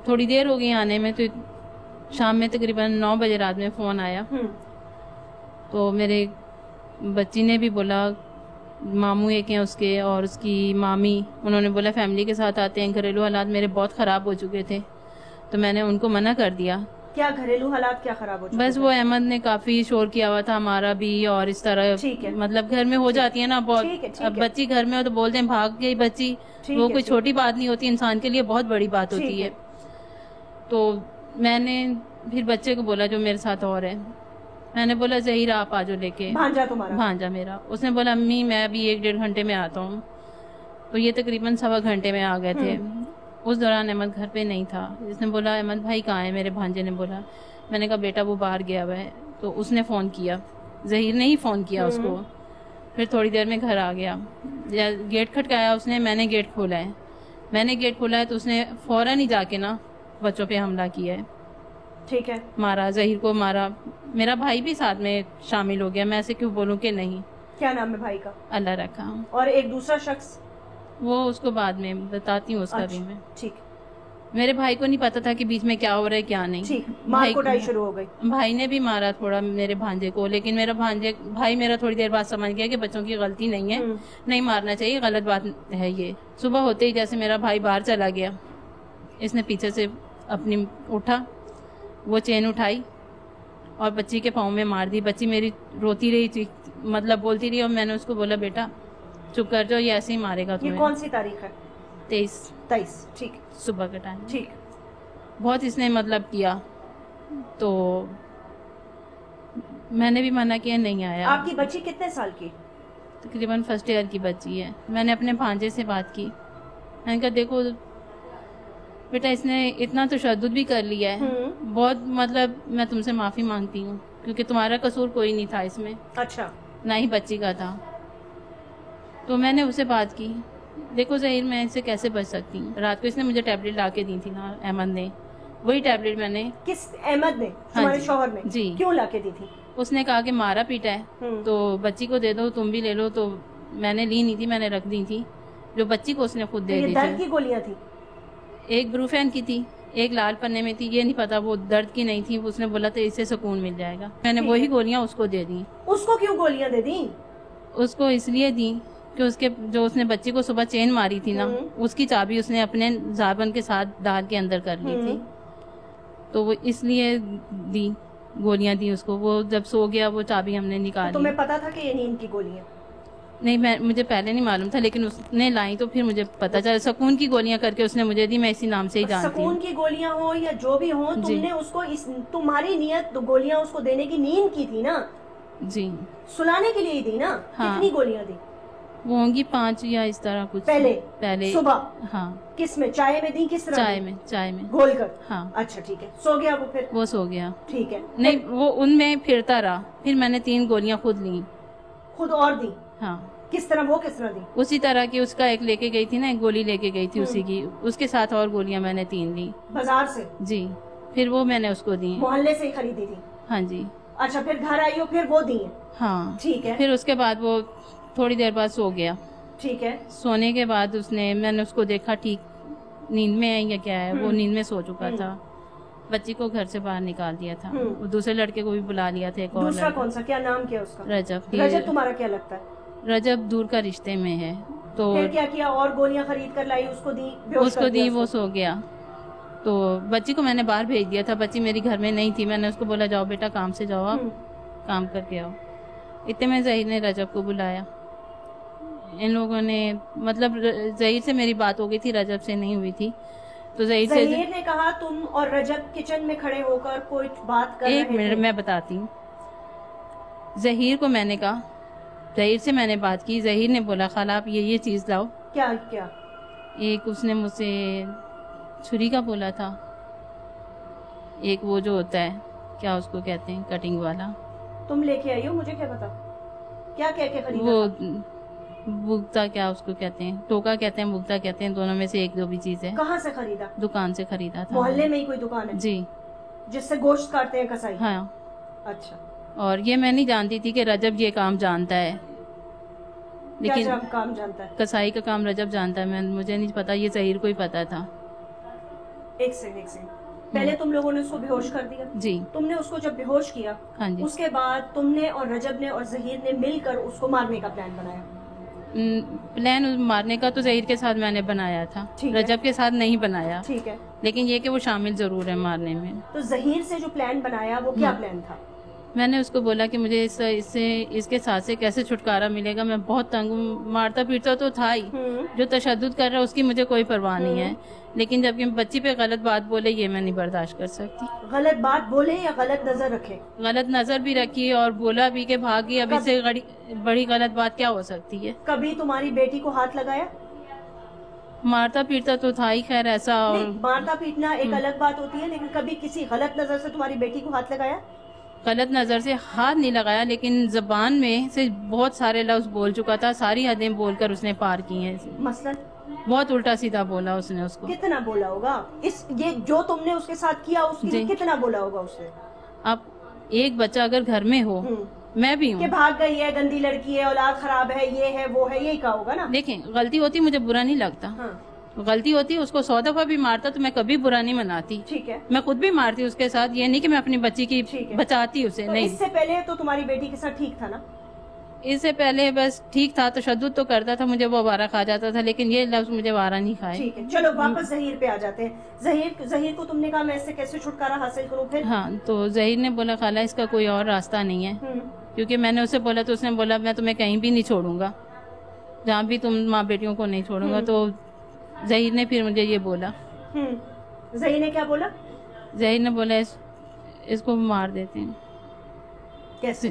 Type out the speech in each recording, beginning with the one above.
थोड़ी देर हो गई आने में, तो शाम में तकरीबन 9 बजे रात में फ़ोन आया। तो मेरे बच्ची ने भी बोला, मामू एक हैं उसके और उसकी मामी, उन्होंने बोला फैमिली के साथ आते हैं, घरेलू हालात मेरे बहुत ख़राब हो चुके थे। तो मैंने उनको मना कर दिया। क्या घरेलू हालात क्या खराब हो चुके बस वो अहमद ने काफी शोर किया हुआ था, हमारा भी, और इस तरह मतलब घर में हो जाती है ना बहुत। अब बच्ची घर में हो तो बोलते हैं भाग गई बच्ची, वो कोई छोटी बात नहीं होती, इंसान के लिए बहुत बड़ी बात होती है। तो मैंने फिर बच्चे को बोला जो मेरे साथ और है, मैंने बोला ज़हीर आप आ जाओ लेके, भांजा तुम्हारा? भांजा मेरा। उसने बोला अम्मी मैं अभी 1-1.5 घंटे में आता हूँ। तो ये तकरीबन 1.25 घंटे में आ गए थे। उस दौरान अहमद घर पे नहीं था। इसने बोला अहमद भाई कहाँ है, मेरे भांजे ने बोला। मैंने कहा बेटा वो बाहर गया हुआ है। तो उसने फ़ोन किया, ज़हीर ने ही फ़ोन किया उसको। फिर थोड़ी देर में घर आ गया, गेट खटकाया उसने, मैंने गेट खोला है। तो उसने फ़ौरन ही जाके ना बच्चों पे हमला किया है। ठीक है। मारा, ज़हीर को मारा। मेरा भाई भी साथ में शामिल हो गया। मैं ऐसे क्यों बोलूँ कि नहीं। क्या नाम है भाई का? अल्लाह रखा। और एक दूसरा शख्स? वो उसको बाद में बताती हूँ उसका भी मैं। ठीक। मेरे भाई को नहीं पता था कि बीच में क्या हो रहा है क्या नहीं। ठीक। मारकुटाई शुरू हो गई। भाई ने भी मारा थोड़ा मेरे भांजे को, लेकिन मेरा भाई मेरा थोड़ी देर बाद समझ गया कि बच्चों की गलती नहीं है, नहीं मारना चाहिए, गलत बात है ये। सुबह होते ही जैसे मेरा भाई बाहर चला गया, इसने पीछे से अपनी उठा, वो चेन उठाई और बच्ची के पाँव में मार दी। बच्ची मेरी रोती रही थी, मतलब बोलती रही, और मैंने उसको बोला बेटा चुप कर जाओ, ये ऐसे ही मारेगा तुम्हें। ये कौन सी तारीख है? 23। ठीक। सुबह का टाइम। ठीक। बहुत इसने मतलब किया, तो मैंने भी मना किया, नहीं आया। आपकी बच्ची कितने साल की? तकरीबन फर्स्ट ईयर की बच्ची है। मैंने अपने भांजे से बात की, मैंने कहा देखो बेटा इसने इतना तो तशद्दुद भी कर लिया है, बहुत, मतलब मैं तुमसे माफ़ी मांगती हूँ क्योंकि तुम्हारा कसूर कोई नहीं था इसमें। अच्छा। ना ही बच्ची का था। तो मैंने उससे बात की, देखो ज़हीर मैं इससे कैसे बच सकती हूँ। रात को इसने मुझे टैबलेट ला के दी थी ना अहमद ने, वही टैबलेट मैंने। किस अहमद ने? तुम्हारे शौहर ने? जी। क्यों ला के दी थी? उसने कहा कि मारा पीटा है तो बच्ची को दे दो, तुम भी ले लो। तो मैंने ली नहीं थी, मैंने रख दी थी, जो बच्ची को उसने खुद दे दी थी। दर्द की गोलियां थी? एक ब्रूफेन की थी, एक लाल पन्ने में थी, ये नहीं पता वो दर्द की नहीं थी। उसने बोला था इससे सुकून मिल जाएगा, मैंने वही गोलियां उसको दे दी। उसको क्यों गोलियां दे दी? उसको इसलिए दी कि उसके जो उसने बच्ची को सुबह चेन मारी थी ना, उसकी चाबी उसने अपने जाबन के साथ दाल के अंदर कर ली थी, तो वो इसलिए दी, गोलियां दी उसको। वो जब सो गया वो चाबी हमने निकाली। तो तुम्हें पता था कि ये नींद की गोलियां? नहीं, मुझे पहले नहीं मालूम था, लेकिन उसने लाई तो फिर मुझे पता चला। सुकून की गोलियां करके उसने मुझे दी, मैं इसी नाम से ही जानती हूँ। सुकून की गोलियां हो या जो भी हो, तुमने उसको तुम्हारी नियत तो गोलियां उसको देने की नींद की थी ना? जी। सुलाने के लिए ही दी ना? हाँ। कितनी गोलियां दी? वो होंगी 5 या इस तरह कुछ। पहले सुबह? हाँ। किस में? चाय में दी? किस तरह? चाय में घोल कर? हाँ। अच्छा ठीक है। सो गया वो? फिर वो सो गया। ठीक है। नहीं, वो उनमें फिरता रहा, फिर मैंने 3 गोलियां खुद ली। खुद और दी? हाँ। किस तरह? वो किस तरह दी? उसी तरह की, उसका एक लेके गई थी ना, एक गोली लेके गई थी उसी की, उसके साथ और गोलियां मैंने 3 ली। बाजार से? जी। फिर वो मैंने उसको दी। मोहल्ले से ही खरीदी थी? हाँ जी। अच्छा, फिर घर आई हो फिर वो दी? हाँ। ठीक है। फिर उसके बाद वो थोड़ी देर बाद सो गया। ठीक है। सोने के बाद मैंने उसको देखा ठीक नींद में है या क्या है, वो नींद में सो चुका था। बच्ची को घर से बाहर निकाल दिया था, वो दूसरे लड़के को भी बुला लिया था। एक और दूसरा कौन सा? क्या नाम क्या उसका? रजब। रजब तुम्हारा क्या लगता है? रजब दूर का रिश्ते में है। तो फिर क्या किया? और गोलियां खरीद कर लाई, उसको दी? वो सो गया। तो बच्ची को मैंने बाहर भेज दिया था, बच्ची मेरी घर में नहीं थी। मैंने उसको बोला जाओ बेटा काम से जाओ, आप काम करके आओ। इतने में ज़हीर ने रजब को बुलाया। इन लोगों ने, मतलब ज़हीर से मेरी बात हो गई थी, रजब से नहीं हुई थी। तो ज़हीर ने कहा तुम और रजब किचन में खड़े होकर कोई बात कर रहे थे? एक मिनट मैं बताती हूँ। ज़हीर को मैंने कहा, ज़हीर से मैंने बात की, ज़हीर ने बोला खाला आप ये चीज़ लाओ। क्या? एक उसने मुझसे छुरी का बोला था, एक वो जो होता है क्या उसको कहते हैं, कटिंग वाला। तुम लेके आई हो? मुझे क्या पता क्या कह के खरीदा? वो भुगता क्या उसको कहते हैं, टोका कहते हैं, भुगता कहते हैं, दोनों में से एक जो भी चीज है। कहाँ से खरीदा? दुकान से खरीदा था। मोहल्ले में ही कोई दुकान है? जी। जिससे गोश्त काटते हैं कसाई? हाँ। अच्छा। और ये मैं नहीं जानती थी कि रजब ये काम जानता है, लेकिन क्या काम जानता है? कसाई का काम रजब जानता है। मुझे नहीं पता, ये ज़हीर को ही पता था। एक सेकंड, पहले तुम लोगों ने उसको बेहोश कर दिया। जी। तुमने उसको जब बेहोश किया, हाँ जी। उसके बाद तुमने और रजब ने और जहीर ने मिलकर उसको मारने का प्लान बनाया। प्लान मारने का तो जहीर के साथ मैंने बनाया था, ठीक है। रजब के साथ नहीं बनाया। ठीक है। लेकिन ये कि वो शामिल जरूर है मारने में। तो जहीर से जो प्लान बनाया वो क्या प्लान था? मैंने उसको बोला कि मुझे इसके साथ से कैसे छुटकारा मिलेगा, मैं बहुत तंग हूँ, मारता पीटता तो था ही, जो तशद्दुद कर रहा है उसकी मुझे कोई परवाह नहीं है, लेकिन जबकि बच्ची पे गलत बात बोले ये मैं नहीं बर्दाश्त कर सकती। गलत बात बोले या गलत नजर रखे? गलत नजर भी रखी और बोला भी कि भागी, अब इससे बड़ी गलत बात क्या हो सकती है। कभी तुम्हारी बेटी को हाथ लगाया? मारता पीटता तो था ही, खैर ऐसा। और मारता पीटना एक अलग बात होती है, लेकिन कभी किसी गलत नजर से तुम्हारी बेटी को हाथ लगाया? गलत नजर से हाथ नहीं लगाया, लेकिन जबान में से बहुत सारे लफ्ज बोल चुका था, सारी हदें बोलकर उसने पार की हैं। मसलन बहुत उल्टा सीधा बोला उसने उसको। कितना बोला होगा? ये जो तुमने उसके साथ किया उसके लिए कितना बोला होगा उसने? अब एक बच्चा अगर घर में हो, मैं भी हूँ, कि भाग गई है, गंदी लड़की है, औलाद खराब है, ये है वो है, यही कहा होगा ना। देखें गलती होती मुझे बुरा नहीं लगता। हाँ। गलती होती उसको 100 दफा भी मारता तो मैं कभी बुरा नहीं मनाती। ठीक है। मैं खुद भी मारती उसके साथ, ये नहीं कि मैं अपनी बच्ची की बचाती उसे। तो नहीं, इससे पहले तो तुम्हारी बेटी के साथ ठीक था ना? इससे पहले बस ठीक था, तशद्दुद तो करता था, मुझे वो आवारा खा जाता था, लेकिन ये लफ्ज मुझे आवारा नहीं खाए। ठीक है, चलो वापस जहीर पे आ जाते हैं। जहीर को तुमने कहा मैं इससे कैसे छुटकारा हासिल करूं फिर? हाँ, तो जहीर ने बोला खाला इसका कोई और रास्ता नहीं है, क्योंकि मैंने उसे बोला तो उसने बोला मैं तुम्हें कहीं भी नहीं छोड़ूंगा, जहाँ भी तुम माँ बेटियों को नहीं छोड़ूंगा। तो जहीर ने फिर मुझे ये बोला। जहीर ने क्या बोला? जहीर ने बोला इसको मार देते हैं। कैसे?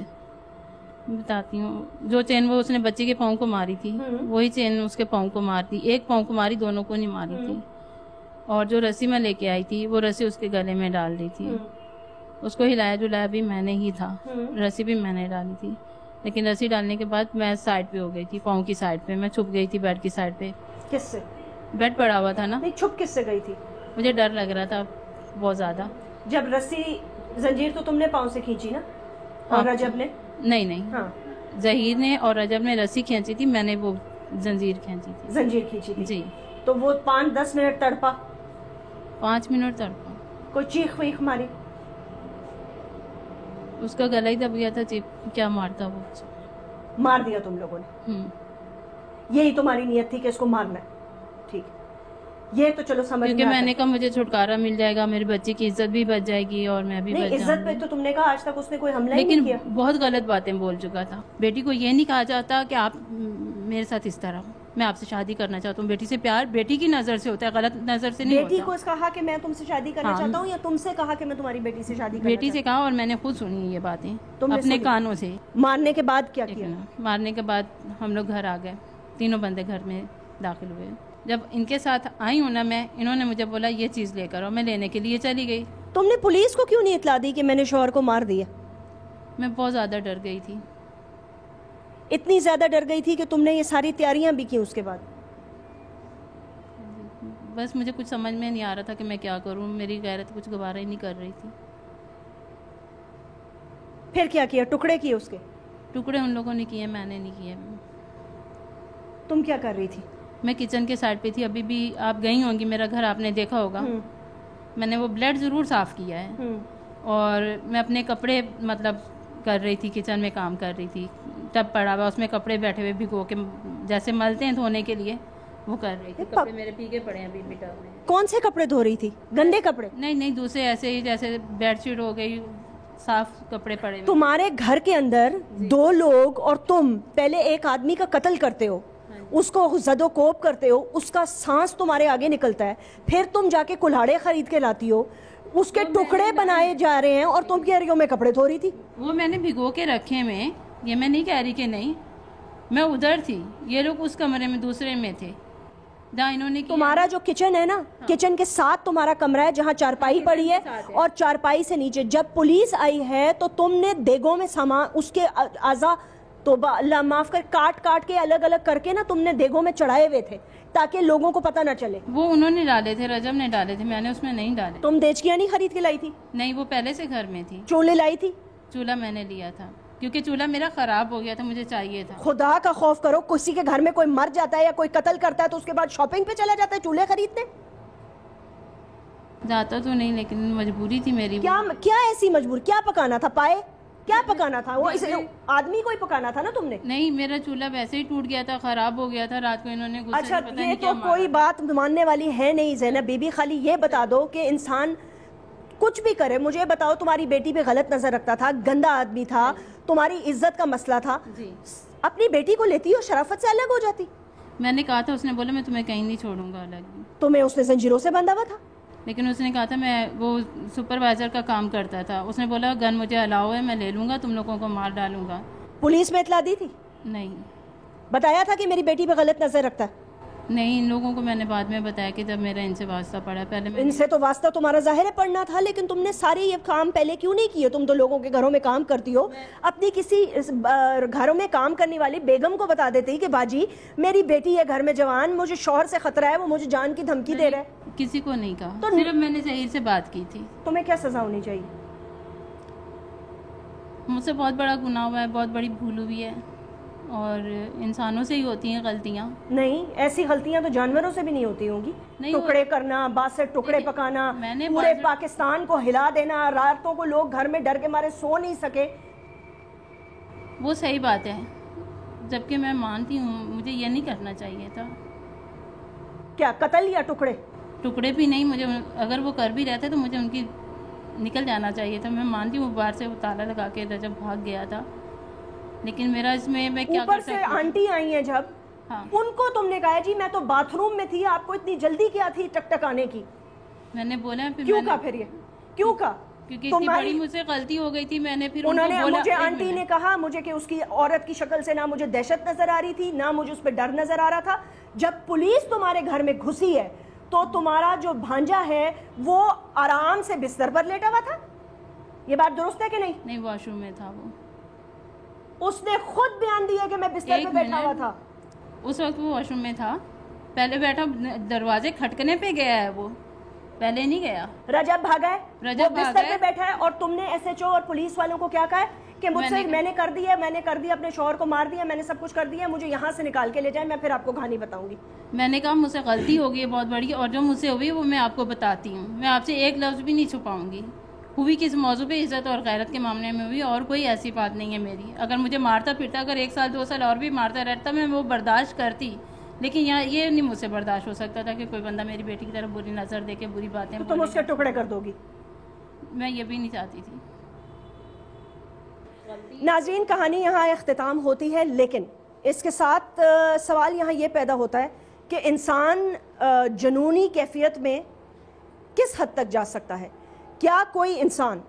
बताती हूँ। जो चेन वो उसने बच्ची के पाँव को मारी थी, वही चेन उसके पाँव को मारती, एक पाँव को मारी, दोनों को नहीं मारी थी। और जो रस्सी मैं लेके आई थी वो रस्सी उसके गले में डाल दी थी। उसको हिलाया जुलाया भी मैंने ही था, रस्सी भी मैंने डाली थी, लेकिन रस्सी डालने के बाद मैं साइड पे हो गई थी, पाँव की साइड पे मैं छुप गई थी, बेड की साइड पे। किससे? बेड पड़ा हुआ था ना। नहीं, छुप किससे गई थी? मुझे डर लग रहा था बहुत ज्यादा। जब रस्सी जंजीर तो तुमने पाँव से खींची ना? और रजब ने? नहीं। हाँ। जहीर ने और रजब ने रस्सी खींची थी, मैंने वो जंजीर खींची थी। जंजीर खींची थी जी। तो वो 5-10 मिनट तड़पा? 5 मिनट तड़पा। कोई चीख वीख मारी? उसका गला ही दब गया था, क्या मारता वो। मार दिया तुम लोगों ने? यही तुम्हारी नियत थी कि इसको मारना है? ठीक, ये तो चलो समझ में, क्योंकि मैंने कहा मुझे छुटकारा मिल जाएगा, मेरी बच्ची की इज्जत भी बच जाएगी और मैं भी बच जाऊंगी। इज्जत पे तो तुमने कहा आज तक उसने कोई हमला ही नहीं किया। लेकिन बहुत गलत बातें बोल चुका था। बेटी को ये नहीं कहा जाता कि आप मेरे साथ इस तरह, मैं आपसे शादी करना चाहता हूँ। बेटी से प्यार बेटी की नजर से होता है, गलत नजर से नहीं होता। बेटी को कहा कि मैं तुमसे शादी करना चाहता हूँ, या तुमसे कहा कि मैं तुम्हारी बेटी से शादी करना? बेटी से कहा, और मैंने खुद सुनी ये बातें अपने कानों से। मारने के बाद क्या किया? मारने के बाद हम लोग घर आ गए, तीनों बंदे घर में दाखिल हुए। जब इनके साथ आई हूँ ना मैं, इन्होंने मुझे बोला ये चीज लेकर, और मैं लेने के लिए चली गई। तुमने पुलिस को क्यों नहीं इत्तला दी कि मैंने शौहर को मार दिया? मैं बहुत ज्यादा डर गई थी। इतनी ज्यादा डर गई थी कि तुमने ये सारी तैयारियां भी की उसके बाद? बस मुझे कुछ समझ में नहीं आ रहा था कि मैं क्या करूं, मेरी गैरत कुछ गवारा ही नहीं कर रही थी। फिर क्या किया? टुकड़े किए उसके? टुकड़े उन लोगों ने किए, मैंने नहीं किए। तुम क्या कर रही थी? मैं किचन के साइड पे थी। अभी भी आप गई होंगी मेरा घर, आपने देखा होगा। मैंने वो ब्लेड जरूर साफ किया है, और मैं अपने कपड़े मतलब कर रही थी, किचन में काम कर रही थी। टब पड़ा हुआ, उसमें कपड़े बैठे हुए भिगो के, जैसे मलते हैं धोने के लिए, वो कर रही थी। कपड़े मेरे भीगे पड़े हैं अभी भी टब में। कौन से कपड़े धो रही थी? गंदे कपड़े? नहीं, दूसरे ऐसे ही जैसे बेडशीट हो गई, साफ कपड़े पड़े। तुम्हारे घर के अंदर 2 लोग और तुम पहले एक आदमी का कत्ल करते हो, उसको जदोकोप करते हो, उसका सांस तुम्हारे आगे निकलता है, फिर तुम जाके कुल्हाड़े खरीद के लाती हो, उसके टुकड़े बनाए जा रहे हैं, और तुम कह रही हो मैं कपड़े धो रही थी। वो मैंने भिगो के रखे में, ये मैं नहीं कह रही कि नहीं, मैं उधर थी, ये लोग उस कमरे में दूसरे में थे जहाँ इन्होंने। तुम्हारा जो किचन है ना, किचन के साथ तुम्हारा कमरा है जहाँ चारपाई पड़ी है, और चारपाई से नीचे जब पुलिस आई है तो तुमने देगों में सामान, उसके आजा तो अल्लाह माफ कर, काट काट के अलग अलग करके ना तुमने देगों में चढ़ाए हुए थे ताकि लोगों को पता ना चले। वो उन्होंने डाले थे, रजब ने डाले थे, मैंने उसमें नहीं डाले। तुम देचकियां नहीं खरीद के लाई थी? नहीं, वो पहले से घर में थी। चूल्हे लाई थी? चूल्हा मैंने लिया था, क्योंकि चूल्हा मेरा खराब हो गया था, मुझे चाहिए था। खुदा का खौफ करो, किसी के घर में कोई मर जाता है या कोई कत्ल करता है तो उसके बाद शॉपिंग पे चला जाता है चूल्हे खरीदने। जाता तो नहीं, लेकिन मजबूरी थी मेरी। क्या क्या ऐसी मजबूर, क्या पकाना था? पाए क्या पकाना था? वो इस आदमी को ही पकाना था ना तुमने? नहीं, मेरा चूल्हा वैसे ही टूट गया था, खराब हो गया था, रात को इन्होंने गुस्से अच्छा, से पता ये नहीं तो क्या कोई बात मानने वाली है नहीं ज़ैनब बीबी। खाली ये बता दो कि इंसान कुछ भी करे, मुझे बताओ तुम्हारी बेटी पे गलत नजर रखता था, गंदा आदमी था, तुम्हारी इज्जत का मसला था, जी। अपनी बेटी को लेती और शराफत से अलग हो जाती। मैंने कहा था, उसने बोला मैं तुम्हें कहीं नहीं छोड़ूंगा अलग। तुम्हें उसने जंजीरों से बंधा हुआ था? लेकिन उसने कहा था, मैं वो सुपरवाइजर का काम करता था, उसने बोला गन मुझे अलाउ है, मैं ले लूंगा, तुम लोगों को मार डालूंगा। पुलिस में इतला दी थी? नहीं। बताया था कि मेरी बेटी पे गलत नजर रखता है? नहीं, इन लोगों को मैंने बाद में बताया कि जब मेरा इनसे वास्ता पड़ा। पहले मैं इनसे तो वास्ता तुम्हारा जाहिर है पड़ना था, लेकिन तुमने सारे ये काम पहले क्यों नहीं किए? तुम तो लोगों के घरों में काम करती हो, अपनी किसी घरों में काम करने वाली बेगम को बता देती कि बाजी मेरी बेटी है घर में जवान, मुझे शौहर से खतरा है, वो मुझे जान की धमकी दे रहा है। किसी को नहीं कहा, तो सिर्फ मैंने ज़हीर से बात की थी। तुम्हें क्या सजा होनी चाहिए? मुझसे बहुत बड़ा गुनाह हुआ है, बहुत बड़ी भूल हुई है, और इंसानों से ही होती हैं गलतियाँ। नहीं, ऐसी गलतियां तो जानवरों से भी नहीं होती होंगी। नहीं, टुकड़े करना, बासे टुकड़े पकाना, मैंने पूरे पाकिस्तान को हिला देना, रातों को लोग घर में डर के मारे सो नहीं सके, वो सही बात है, जबकि मैं मानती हूँ मुझे ये नहीं करना चाहिए था। क्या कत्ल या टुकड़े? टुकड़े भी नहीं, मुझे अगर वो कर भी रहते तो मुझे उनकी निकल जाना चाहिए था। मैं मानती हूँ बाहर से वो ताला लगा के रजब भाग गया था, लेकिन मेरा इसमें मैं क्या ऊपर कर से सकती हूँ? आंटी आई हैं जब, हाँ। उनको तुमने कहा जी मैं तो बाथरूम में थी, आपको इतनी जल्दी क्या थी टकटक आने की? मैंने बोला, फिर क्यों मैंने, कहा फिर ये क्यों कहा? क्योंकि इतनी बड़ी मुझसे गलती हो गई थी। मैंने फिर उन्होंने उनको बोला, मुझे एक आंटी मिनट। ने कहा मुझे कि उसकी औरत की शक्ल से ना मुझे दहशत नजर आ रही थी, ना मुझे उस पर डर नजर आ रहा था। जब पुलिस तुम्हारे घर में घुसी है तो तुम्हारा जो भांजा है वो आराम से बिस्तर पर लेटा हुआ था। ये बात दुरुस्त है कि नहीं? नहीं, वॉशरूम में था वो। उसने खुद बयान दिया कि मैं बिस्तर पे बैठा हुआ था। उस वक्त वो वॉशरूम में था, पहले बैठा, दरवाजे खटकने पे गया है वो, पहले नहीं गया। रजब भागा है, रजब वो बिस्तर भागा पे बैठा है, और तुमने एसएचओ और पुलिस वालों को क्या कहा है कि मुझसे मैंने कर दिया, अपने शौहर को मार दिया, मैंने सब कुछ कर दिया, मुझे यहाँ से निकाल के ले जाए, मैं फिर आपको कहानी बताऊंगी। मैंने कहा मुझसे गलती हो गई है बहुत बड़ी, और जो मुझसे हुई वो मैं आपको बताती हूँ, मैं आपसे एक लफ्ज़ भी नहीं छुपाऊंगी। हुई किस मौजू पे, इज्जत और गैरत के मामले में हुई, और कोई ऐसी बात नहीं है मेरी। अगर मुझे मारता फिरता, अगर 1 साल 2 साल और भी मारता रहता, मैं वो बर्दाश्त करती, लेकिन यहाँ ये नहीं मुझसे बर्दाश्त हो सकता था कि कोई बंदा मेरी बेटी की तरफ बुरी नज़र दे के बुरी बातें तो तुम उसके टुकड़े कर दोगी? मैं ये भी नहीं चाहती थी। नाज़रीन, कहानी यहाँ इख्तिताम होती है, लेकिन इसके साथ सवाल यहाँ ये पैदा होता है कि इंसान जुनूनी कैफियत में किस हद तक जा सकता है? क्या कोई इंसान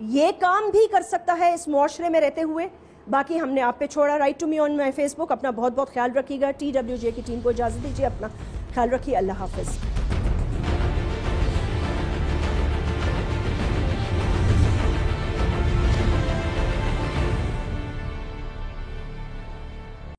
ये काम भी कर सकता है इस मुआशरे में रहते हुए? बाकी हमने आप पे छोड़ा। Write to me on my Facebook. अपना बहुत बहुत ख्याल रखिएगा। TWJ की टीम को इजाज़त दीजिए, अपना ख्याल रखिए। अल्लाह हाफिज़।